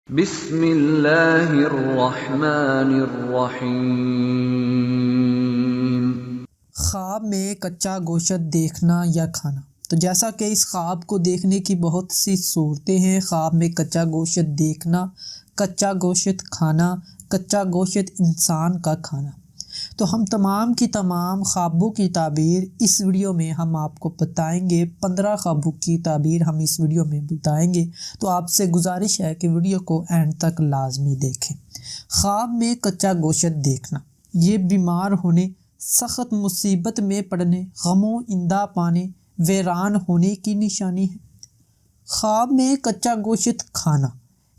بسم اللہ الرحمن الرحیم۔ خواب میں کچا گوشت دیکھنا یا کھانا۔ تو جیسا کہ اس خواب کو دیکھنے کی بہت سی صورتیں ہیں، خواب میں کچا گوشت دیکھنا، کچا گوشت کھانا، کچا گوشت انسان کا کھانا۔ تو ہم تمام کی تمام خوابوں کی تعبیر اس ویڈیو میں ہم آپ کو بتائیں گے۔ 15 خوابوں کی تعبیر ہم اس ویڈیو میں بتائیں گے، تو آپ سے گزارش ہے کہ ویڈیو کو اینڈ تک لازمی دیکھیں۔ خواب میں کچا گوشت دیکھنا، یہ بیمار ہونے، سخت مصیبت میں پڑنے، غم و اندھا پانے، ویران ہونے کی نشانی ہے۔ خواب میں کچا گوشت کھانا،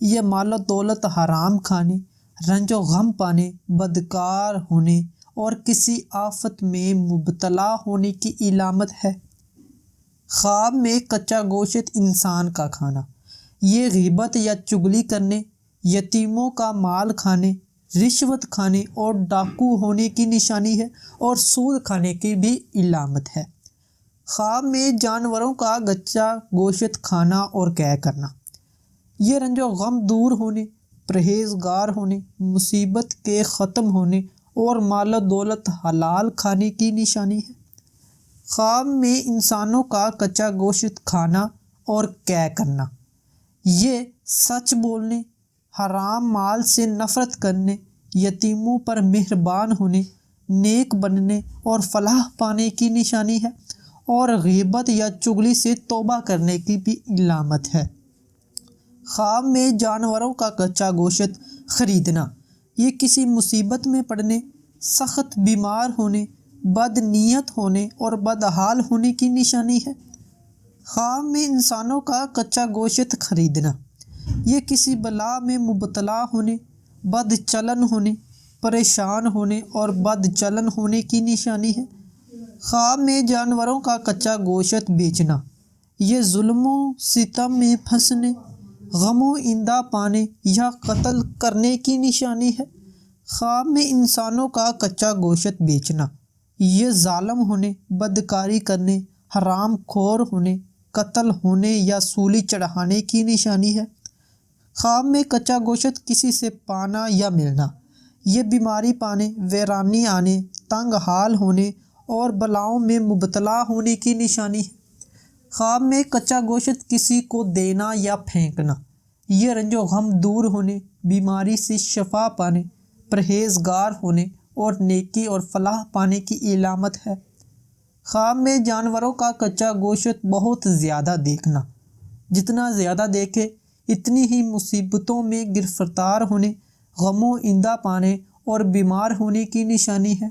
یہ مال و دولت حرام کھانے، رنج و غم پانے، بدکار ہونے اور کسی آفت میں مبتلا ہونے کی علامت ہے۔ خواب میں کچا گوشت انسان کا کھانا، یہ غیبت یا چغلی کرنے، یتیموں کا مال کھانے، رشوت کھانے اور ڈاکو ہونے کی نشانی ہے اور سود کھانے کی بھی علامت ہے۔ خواب میں جانوروں کا کچا گوشت کھانا اور قے کرنا، یہ رنج و غم دور ہونے، پرہیزگار ہونے، مصیبت کے ختم ہونے اور مال و دولت حلال کھانے کی نشانی ہے۔ خواب میں انسانوں کا کچا گوشت کھانا اور قے کرنا، یہ سچ بولنے، حرام مال سے نفرت کرنے، یتیموں پر مہربان ہونے، نیک بننے اور فلاح پانے کی نشانی ہے اور غیبت یا چغلی سے توبہ کرنے کی بھی علامت ہے۔ خواب میں جانوروں کا کچا گوشت خریدنا، یہ کسی مصیبت میں پڑنے، سخت بیمار ہونے، بد نیت ہونے اور بدحال ہونے کی نشانی ہے۔ خواب میں انسانوں کا کچا گوشت خریدنا، یہ کسی بلا میں مبتلا ہونے، بد چلن ہونے، پریشان ہونے اور بد چلن ہونے کی نشانی ہے۔ خواب میں جانوروں کا کچا گوشت بیچنا، یہ ظلم و ستم میں پھنسنے، غم و اندھا پانے یا قتل کرنے کی نشانی ہے۔ خواب میں انسانوں کا کچا گوشت بیچنا، یہ ظالم ہونے، بدکاری کرنے، حرام خور ہونے، قتل ہونے یا سولی چڑھانے کی نشانی ہے۔ خواب میں کچا گوشت کسی سے پانا یا ملنا، یہ بیماری پانے، ویرانی آنے، تنگ حال ہونے اور بلاؤں میں مبتلا ہونے کی نشانی ہے۔ خواب میں کچا گوشت کسی کو دینا یا پھینکنا، یہ رنج و غم دور ہونے، بیماری سے شفا پانے، پرہیزگار ہونے اور نیکی اور فلاح پانے کی علامت ہے۔ خواب میں جانوروں کا کچا گوشت بہت زیادہ دیکھنا، جتنا زیادہ دیکھے اتنی ہی مصیبتوں میں گرفتار ہونے، غم و اندھا پانے اور بیمار ہونے کی نشانی ہے۔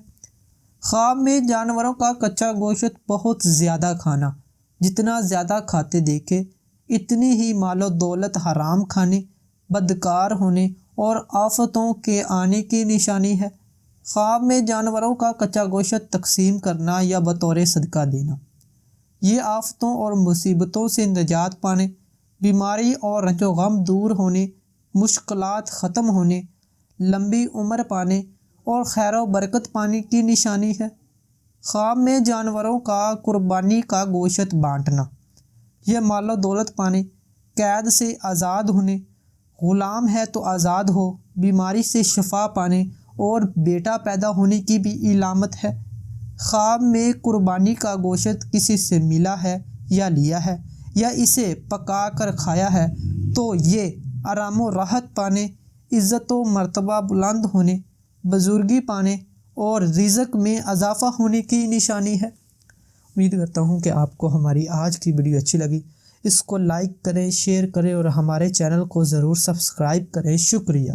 خواب میں جانوروں کا کچا گوشت بہت زیادہ کھانا، جتنا زیادہ کھاتے دیکھے اتنی ہی مال و دولت حرام کھانے، بدکار ہونے اور آفتوں کے آنے کی نشانی ہے۔ خواب میں جانوروں کا کچا گوشت تقسیم کرنا یا بطور صدقہ دینا، یہ آفتوں اور مصیبتوں سے نجات پانے، بیماری اور رنج و غم دور ہونے، مشکلات ختم ہونے، لمبی عمر پانے اور خیر و برکت پانے کی نشانی ہے۔ خواب میں جانوروں کا قربانی کا گوشت بانٹنا، یہ مال و دولت پانے، قید سے آزاد ہونے، غلام ہے تو آزاد ہو، بیماری سے شفا پانے اور بیٹا پیدا ہونے کی بھی علامت ہے۔ خواب میں قربانی کا گوشت کسی سے ملا ہے یا لیا ہے یا اسے پکا کر کھایا ہے تو یہ آرام و راحت پانے، عزت و مرتبہ بلند ہونے، بزرگی پانے اور رزق میں اضافہ ہونے کی نشانی ہے۔ امید کرتا ہوں کہ آپ کو ہماری آج کی ویڈیو اچھی لگی۔ اس کو لائک کریں، شیئر کریں اور ہمارے چینل کو ضرور سبسکرائب کریں۔ شکریہ۔